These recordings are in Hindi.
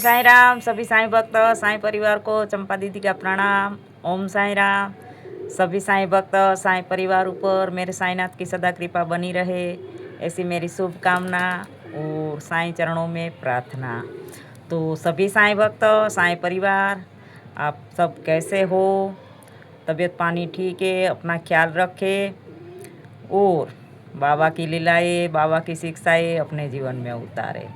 साईं राम। सभी साईं भक्त साईं परिवार को चंपा दीदी का प्रणाम। ओम साईं राम। सभी साईं भक्त साईं परिवार ऊपर मेरे साईंनाथ की सदा कृपा बनी रहे, ऐसी मेरी शुभकामना और साईं चरणों में प्रार्थना। तो सभी साईं भक्त साईं परिवार, आप सब कैसे हो? तबीयत पानी ठीक है? अपना ख्याल रखें और बाबा की लीलाएं, बाबा की शिक्षाएं अपने जीवन में उतारे।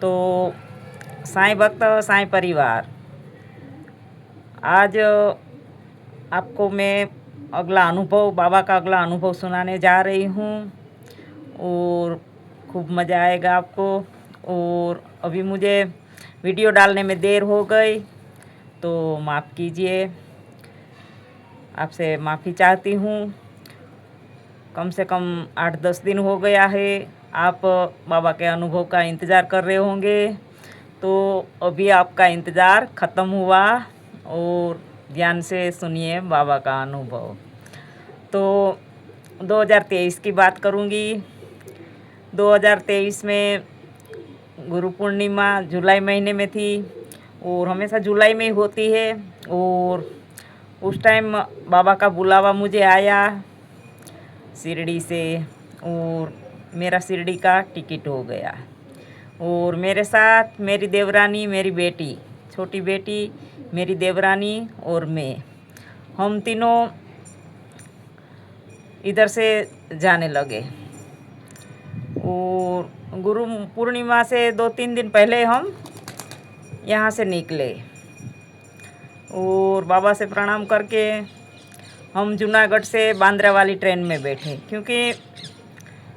तो साईं भक्त साईं परिवार, आज आपको मैं अगला अनुभव, बाबा का अगला अनुभव सुनाने जा रही हूँ और खूब मज़ा आएगा आपको। और अभी मुझे वीडियो डालने में देर हो गई तो माफ़ कीजिए, आपसे माफ़ी चाहती हूँ। कम से कम 8-10 दिन हो गया है, आप बाबा के अनुभव का इंतज़ार कर रहे होंगे। तो अभी आपका इंतज़ार ख़त्म हुआ और ध्यान से सुनिए बाबा का अनुभव। तो 2023 की बात करूँगी। 2023 में गुरु पूर्णिमा जुलाई महीने में थी और हमेशा जुलाई में ही होती है। और उस टाइम बाबा का बुलावा मुझे आया शिरडी से और मेरा शिरडी का टिकट हो गया। और मेरे साथ मेरी देवरानी, मेरी बेटी, छोटी बेटी, मेरी देवरानी और मैं, हम तीनों इधर से जाने लगे। और गुरु पूर्णिमा से 2-3 दिन पहले हम यहाँ से निकले और बाबा से प्रणाम करके हम जूनागढ़ से बांद्रा वाली ट्रेन में बैठे, क्योंकि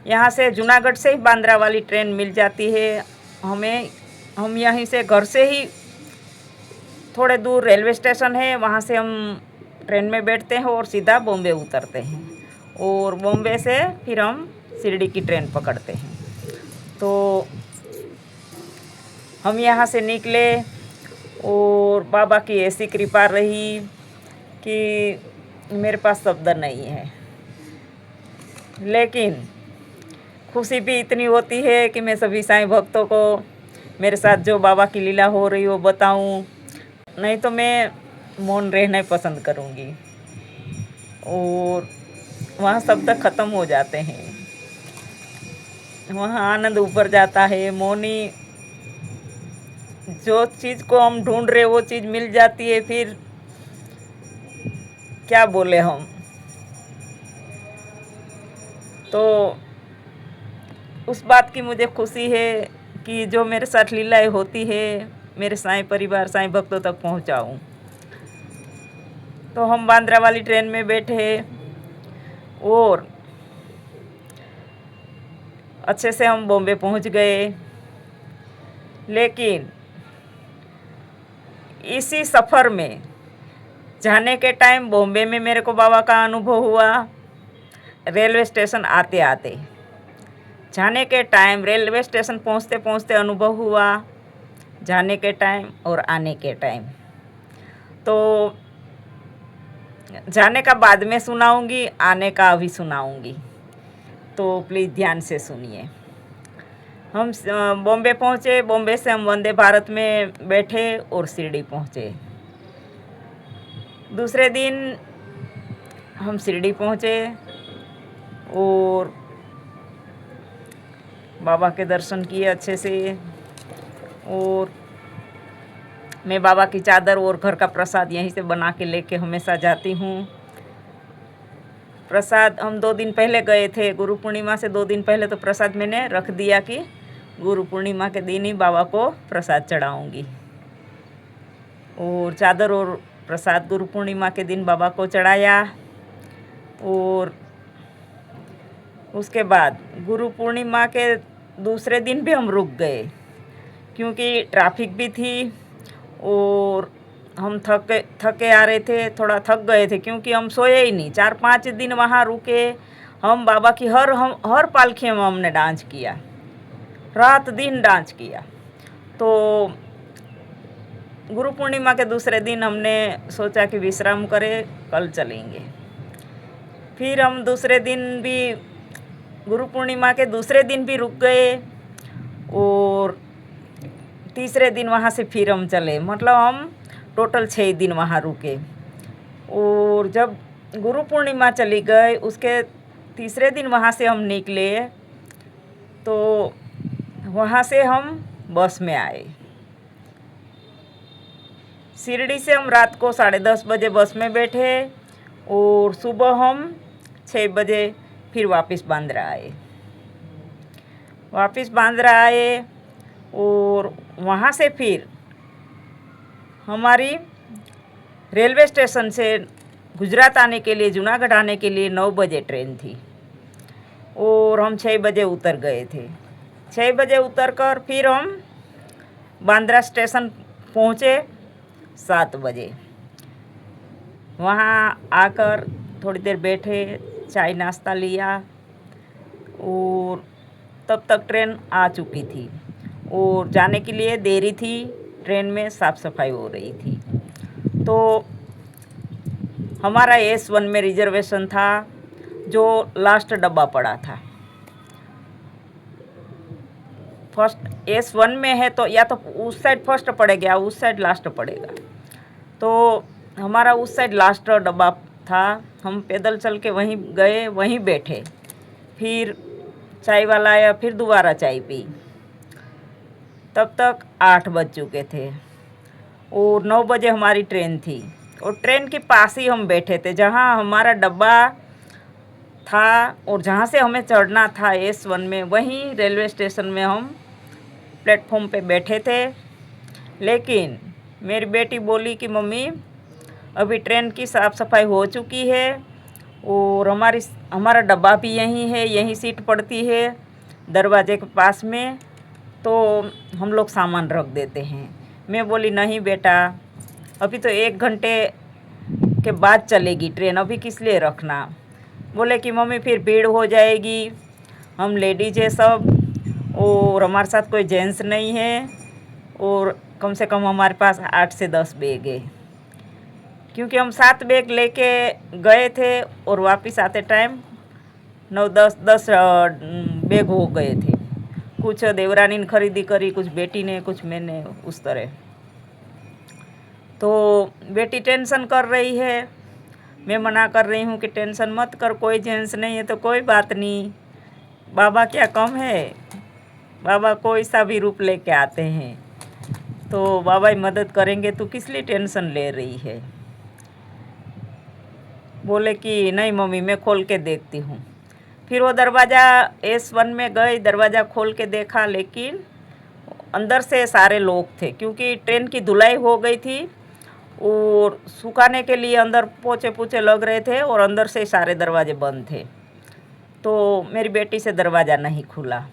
यहाँ से जूनागढ़ से ही बांद्रा वाली ट्रेन मिल जाती है हमें। हम यहीं से, घर से ही थोड़े दूर रेलवे स्टेशन है, वहाँ से हम ट्रेन में बैठते हैं और सीधा बॉम्बे उतरते हैं और बॉम्बे से फिर हम शिरडी की ट्रेन पकड़ते हैं। तो हम यहाँ से निकले और बाबा की ऐसी कृपा रही कि मेरे पास शब्द नहीं है, लेकिन खुशी भी इतनी होती है कि मैं सभी साईं भक्तों को मेरे साथ जो बाबा की लीला हो रही हो बताऊं, नहीं तो मैं मौन रहना ही पसंद करूंगी। और वहाँ शब्द ख़त्म हो जाते हैं, वहाँ आनंद ऊपर जाता है। मौनी, जो चीज़ को हम ढूंढ रहे वो चीज़ मिल जाती है, फिर क्या बोले हम। तो उस बात की मुझे खुशी है कि जो मेरे साथ लीलाएं होती है मेरे साईं परिवार, साईं भक्तों तक पहुंचाऊं। तो हम बांद्रा वाली ट्रेन में बैठे और अच्छे से हम बॉम्बे पहुंच गए। लेकिन इसी सफ़र में जाने के टाइम बॉम्बे में मेरे को बाबा का अनुभव हुआ। रेलवे स्टेशन आते आते, जाने के टाइम रेलवे स्टेशन पहुंचते पहुंचते अनुभव हुआ, जाने के टाइम और आने के टाइम। तो जाने का बाद में सुनाऊंगी, आने का अभी सुनाऊंगी, तो प्लीज़ ध्यान से सुनिए। हम बॉम्बे पहुंचे, बॉम्बे से हम वंदे भारत में बैठे और शिरडी पहुंचे। दूसरे दिन हम शिरडी पहुंचे और बाबा के दर्शन किए अच्छे से। और मैं बाबा की चादर और घर का प्रसाद यहीं से बना के लेके हमेशा जाती हूँ। प्रसाद हम 2 दिन पहले गए थे, गुरु पूर्णिमा से 2 दिन पहले तो प्रसाद मैंने रख दिया कि गुरु पूर्णिमा के दिन ही बाबा को प्रसाद चढ़ाऊँगी। और चादर और प्रसाद गुरु पूर्णिमा के दिन बाबा को चढ़ाया। और उसके बाद गुरु पूर्णिमा के दूसरे दिन भी हम रुक गए, क्योंकि ट्रैफिक भी थी और हम थके आ रहे थे, थोड़ा थक गए थे, क्योंकि हम सोए ही नहीं। 4-5 दिन वहाँ रुके हम। बाबा की हर पालखी में हमने डांस किया, रात दिन डांस किया। तो गुरु पूर्णिमा के दूसरे दिन हमने सोचा कि विश्राम करें, कल चलेंगे। फिर हम दूसरे दिन भी, गुरु पूर्णिमा के दूसरे दिन भी रुक गए और तीसरे दिन वहाँ से फिर हम चले, मतलब हम टोटल 6 दिन वहाँ रुके। और जब गुरु पूर्णिमा चली गई उसके तीसरे दिन वहाँ से हम निकले, तो वहाँ से हम बस में आए। शिरडी से हम रात को 10:30 बजे बस में बैठे और सुबह हम 6 बजे फिर वापस बांद्रा आए। और वहाँ से फिर हमारी रेलवे स्टेशन से गुजरात आने के लिए, जूनागढ़ आने के लिए 9 बजे ट्रेन थी और हम 6 बजे उतर गए थे। 6 बजे उतर कर फिर हम बांद्रा स्टेशन पहुँचे 7 बजे। वहाँ आकर थोड़ी देर बैठे, चाय नाश्ता लिया और तब तक ट्रेन आ चुकी थी और जाने के लिए देरी थी। ट्रेन में साफ़ सफाई हो रही थी। तो हमारा S1 में रिजर्वेशन था, जो लास्ट डब्बा पड़ा था। फर्स्ट S1 में है तो या तो उस साइड फर्स्ट पड़ेगा या उस साइड लास्ट पड़ेगा। तो हमारा उस साइड लास्ट डब्बा था। हम पैदल चल के वहीं गए, वहीं बैठे। फिर चाय वाला आया, फिर दोबारा चाय पी। तब तक 8 बज चुके थे और 9 बजे हमारी ट्रेन थी और ट्रेन के पास ही हम बैठे थे, जहाँ हमारा डब्बा था और जहाँ से हमें चढ़ना था S1 में, वहीं रेलवे स्टेशन में हम प्लेटफॉर्म पे बैठे थे। लेकिन मेरी बेटी बोली कि मम्मी अभी ट्रेन की साफ़ सफाई हो चुकी है और हमारा डब्बा भी यहीं है, यहीं सीट पड़ती है दरवाजे के पास में, तो हम लोग सामान रख देते हैं। मैं बोली नहीं बेटा, अभी तो 1 घंटे के बाद चलेगी ट्रेन, अभी किस लिए रखना। बोले कि मम्मी फिर भीड़ हो जाएगी, हम लेडीज है सब और हमारे साथ कोई जेंट्स नहीं है और कम से कम हमारे पास 8 से 10 बैग है, क्योंकि हम 7 बैग लेके गए थे और वापस आते टाइम 9-10 बैग हो गए थे। कुछ देवरानी ने खरीदी करी, कुछ बेटी ने, कुछ मैंने, उस तरह। तो बेटी टेंशन कर रही है, मैं मना कर रही हूँ कि टेंशन मत कर, कोई जेंट्स नहीं है तो कोई बात नहीं, बाबा क्या कम है, बाबा कोई सा भी रूप लेके आते हैं, तो बाबा ही मदद करेंगे, तू किस लिए टेंशन ले रही है। बोले कि नहीं मम्मी मैं खोल के देखती हूँ। फिर वो दरवाज़ा S1 में गई, दरवाज़ा खोल के देखा, लेकिन अंदर से सारे लोग थे, क्योंकि ट्रेन की धुलाई हो गई थी और सुखाने के लिए अंदर पोछे पूछे लग रहे थे और अंदर से सारे दरवाजे बंद थे। तो मेरी बेटी से दरवाज़ा नहीं खुला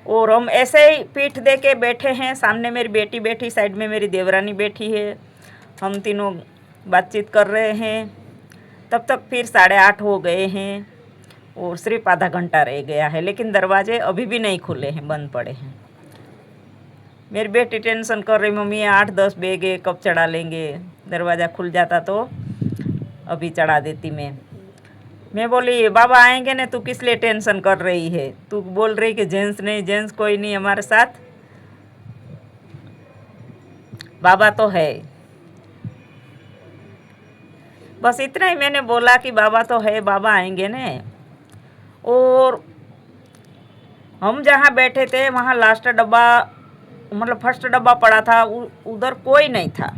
और हम ऐसे ही पीठ दे के बैठे हैं। सामने मेरी बेटी बैठी, साइड में मेरी देवरानी बैठी है, हम तीनों बातचीत कर रहे हैं। तब तक फिर 8:30 हो गए हैं और सिर्फ आधा घंटा रह गया है, लेकिन दरवाजे अभी भी नहीं खुले हैं, बंद पड़े हैं। मेरी बेटी टेंशन कर रही, मम्मी 8-10 बैग है, कब चढ़ा लेंगे, दरवाज़ा खुल जाता तो अभी चढ़ा देती मैं बोली बाबा आएंगे ना, तू किस लिए टेंशन कर रही है, तू बोल रही कि जेंट्स नहीं, जेंट्स कोई नहीं हमारे साथ, बाबा तो है। बस इतना ही मैंने बोला कि बाबा तो है, बाबा आएंगे ना। और हम जहाँ बैठे थे वहाँ लास्ट डब्बा, मतलब फर्स्ट डब्बा पड़ा था, उधर कोई नहीं था।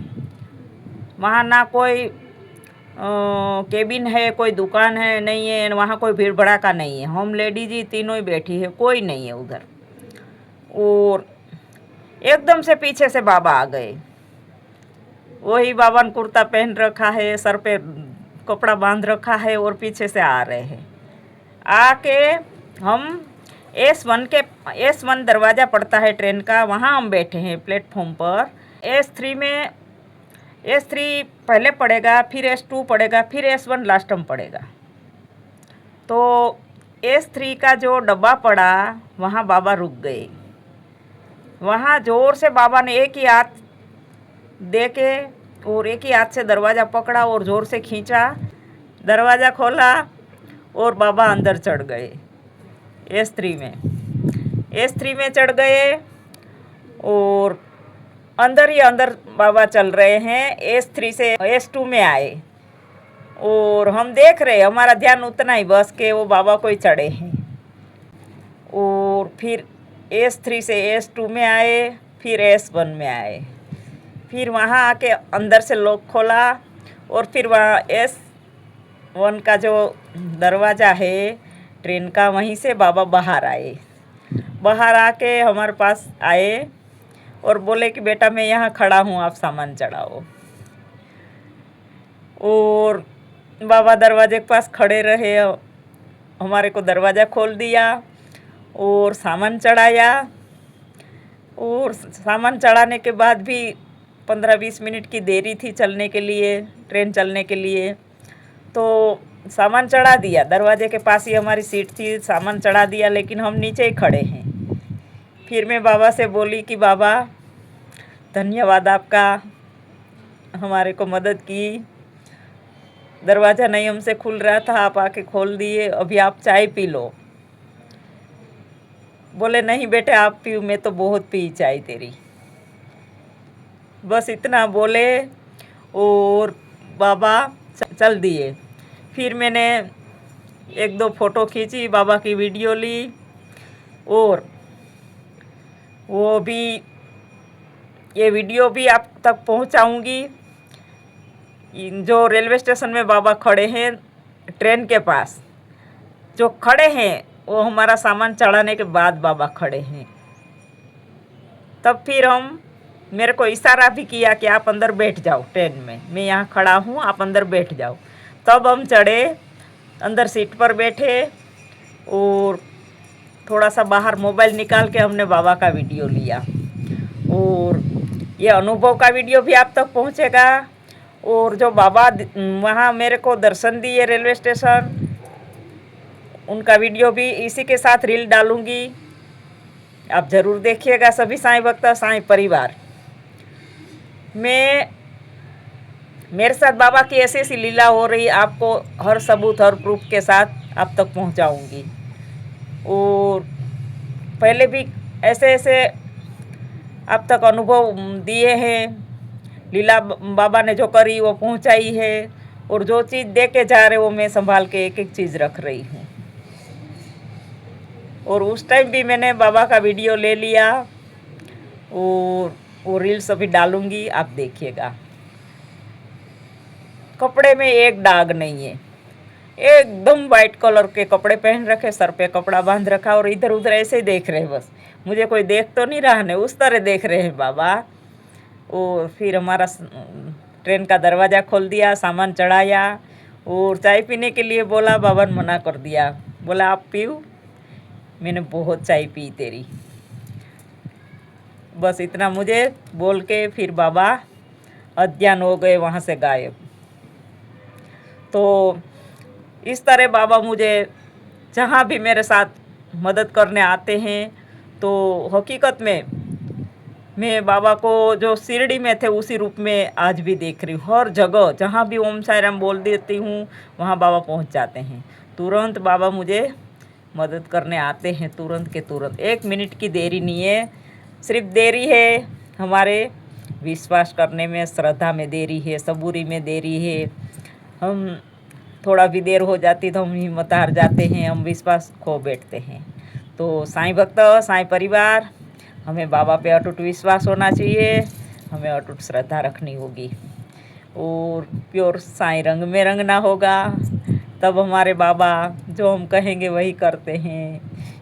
वहाँ ना कोई केबिन है, कोई दुकान है नहीं है, वहाँ कोई भीड़ भड़ाका नहीं है। हम लेडीज ही तीनों ही बैठी है, कोई नहीं है उधर। और एकदम से पीछे से बाबा आ गए। वही बाबा ने कुर्ता पहन रखा है, सर पे कपड़ा बांध रखा है और पीछे से आ रहे हैं। आके हम S1 दरवाज़ा पड़ता है ट्रेन का, वहाँ हम बैठे हैं प्लेटफॉर्म पर। S3 पहले पड़ेगा, फिर S2 पड़ेगा, फिर S1 लास्ट में पड़ेगा। तो S3 का जो डब्बा पड़ा वहाँ बाबा रुक गए। वहाँ ज़ोर से बाबा ने एक ही हाथ दे के और एक ही हाथ से दरवाज़ा पकड़ा और ज़ोर से खींचा, दरवाज़ा खोला और बाबा अंदर चढ़ गए। S3 में चढ़ गए और अंदर ही अंदर बाबा चल रहे हैं। S3 से S2 में आए और हम देख रहे, हमारा ध्यान उतना ही बस के वो बाबा कोई चढ़े हैं। और फिर S3 से S2 में आए, फिर S1 में आए, फिर वहाँ आके अंदर से लॉक खोला और फिर वहाँ S1 का जो दरवाज़ा है ट्रेन का, वहीं से बाबा बाहर आए। बाहर आके हमारे पास आए और बोले कि बेटा मैं यहाँ खड़ा हूँ, आप सामान चढ़ाओ। और बाबा दरवाजे के पास खड़े रहे, हमारे को दरवाज़ा खोल दिया और सामान चढ़ाया। और सामान चढ़ाने के बाद भी 15-20 मिनट की देरी थी चलने के लिए, ट्रेन चलने के लिए। तो सामान चढ़ा दिया, दरवाजे के पास ही हमारी सीट थी, सामान चढ़ा दिया, लेकिन हम नीचे ही खड़े हैं। फिर मैं बाबा से बोली कि बाबा धन्यवाद आपका, हमारे को मदद की। दरवाज़ा नहीं हमसे खुल रहा था, आप आके खोल दिए, अभी आप चाय पी लो। बोले नहीं बेटे आप पियो, मैं तो बहुत पी चाय तेरी। बस इतना बोले और बाबा चल दिए। फिर मैंने 1-2 फ़ोटो खींची, बाबा की वीडियो ली और वो भी, ये वीडियो भी आप तक पहुंचाऊंगी। जो रेलवे स्टेशन में बाबा खड़े हैं ट्रेन के पास, जो खड़े हैं वो हमारा सामान चढ़ाने के बाद बाबा खड़े हैं। तब फिर मेरे को इशारा भी किया कि आप अंदर बैठ जाओ ट्रेन में, मैं यहाँ खड़ा हूँ, आप अंदर बैठ जाओ। तब हम चढ़े, अंदर सीट पर बैठे और थोड़ा सा बाहर मोबाइल निकाल के हमने बाबा का वीडियो लिया। और ये अनुभव का वीडियो भी आप तक पहुँचेगा। और जो बाबा वहाँ मेरे को दर्शन दिए रेलवे स्टेशन, उनका वीडियो भी इसी के साथ रील डालूँगी, आप ज़रूर देखिएगा। सभी साईं भक्त, साईं परिवार, मेरे साथ बाबा की ऐसी ऐसी लीला हो रही, आपको हर सबूत हर प्रूफ के साथ आप तक पहुंचाऊंगी। और पहले भी ऐसे ऐसे आप तक अनुभव दिए हैं, लीला बाबा ने जो करी वो पहुंचाई है। और जो चीज़ दे के जा रहे वो मैं संभाल के एक एक चीज़ रख रही हूँ। और उस टाइम भी मैंने बाबा का वीडियो ले लिया और वो रील्स अभी डालूंगी, आप देखिएगा। कपड़े में एक दाग नहीं है, एकदम वाइट कलर के कपड़े पहन रखे, सर पे कपड़ा बांध रखा और इधर उधर ऐसे ही देख रहे हैं। बस मुझे कोई देख तो नहीं रहा है, उस तरह देख रहे हैं बाबा। और फिर हमारा ट्रेन का दरवाज़ा खोल दिया, सामान चढ़ाया और चाय पीने के लिए बोला, बाबा ने मना कर दिया, बोला आप पीओ, मैंने बहुत चाय पी तेरी। बस इतना मुझे बोल के फिर बाबा अज्ञान हो गए, वहाँ से गायब। तो इस तरह बाबा मुझे जहाँ भी मेरे साथ मदद करने आते हैं, तो हकीकत में मैं बाबा को जो शिरडी में थे उसी रूप में आज भी देख रही हूँ। हर जगह जहाँ भी ओम साई राम बोल देती हूँ वहाँ बाबा पहुँच जाते हैं। तुरंत बाबा मुझे मदद करने आते हैं, तुरंत के तुरंत। 1 मिनट की देरी नहीं है, सिर्फ देरी है हमारे विश्वास करने में, श्रद्धा में देरी है, सबूरी में देरी है। हम थोड़ा भी देर हो जाती तो हम हिम्मत हार जाते हैं, हम विश्वास खो बैठते हैं। तो साईं भक्त, साईं परिवार, हमें बाबा पे अटूट विश्वास होना चाहिए, हमें अटूट श्रद्धा रखनी होगी। और प्योर साईं रंग में रंगना होगा, तब हमारे बाबा जो हम कहेंगे वही करते हैं।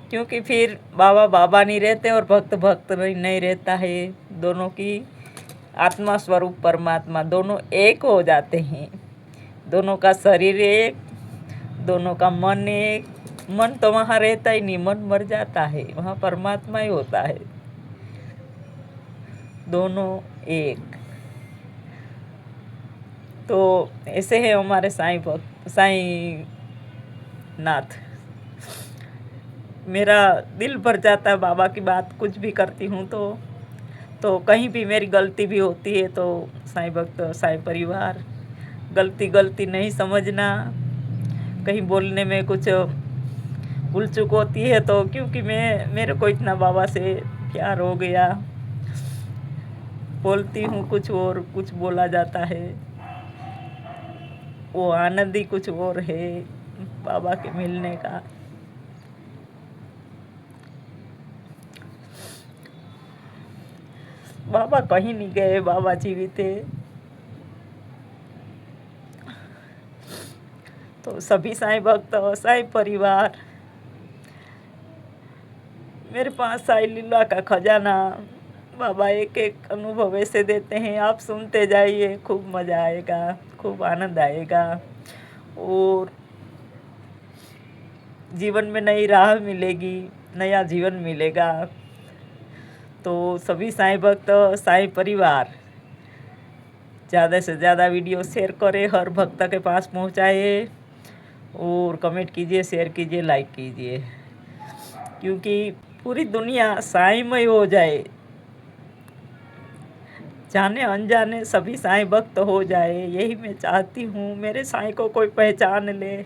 क्योंकि फिर बाबा बाबा नहीं रहते और भक्त भक्त नहीं रहता है। दोनों की आत्मा स्वरूप परमात्मा दोनों एक हो जाते हैं। दोनों का शरीर एक, दोनों का मन एक। मन तो वहाँ रहता ही नहीं, मन मर जाता है, वहाँ परमात्मा ही होता है। दोनों एक। तो ऐसे है हमारे साईं भक्त, साईं नाथ। मेरा दिल भर जाता है बाबा की बात कुछ भी करती हूँ तो कहीं भी मेरी गलती भी होती है तो साईं भक्त, साईं परिवार, गलती गलती नहीं समझना। कहीं बोलने में कुछ भूल चूक होती है तो क्योंकि मेरे को इतना बाबा से प्यार हो गया बोलती हूँ कुछ और कुछ बोला जाता है। वो आनंद ही कुछ और है बाबा के मिलने का। बाबा कहीं नहीं गए, बाबा जीवित है। तो सभी साईं भक्त, साईं परिवार, मेरे पास साईं लीला का खजाना, बाबा एक एक अनुभव ऐसे देते हैं, आप सुनते जाइए, खूब मज़ा आएगा, खूब आनंद आएगा और जीवन में नई राह मिलेगी, नया जीवन मिलेगा। तो सभी साईं भक्त, साईं परिवार ज़्यादा से ज़्यादा वीडियो शेयर करें, हर भक्त के पास पहुँचाए और कमेंट कीजिए, शेयर कीजिए, लाइक कीजिए, क्योंकि पूरी दुनिया साईंमय हो जाए, जाने अनजाने सभी साईं भक्त हो जाए, यही मैं चाहती हूँ। मेरे साईं को कोई पहचान ले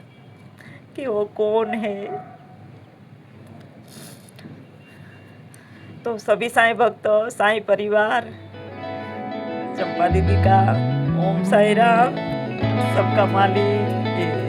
कि वो कौन है। तो सभी साईं भक्त, साईं परिवार, चंपा दीदी का ओम साई राम, सबका मालिक।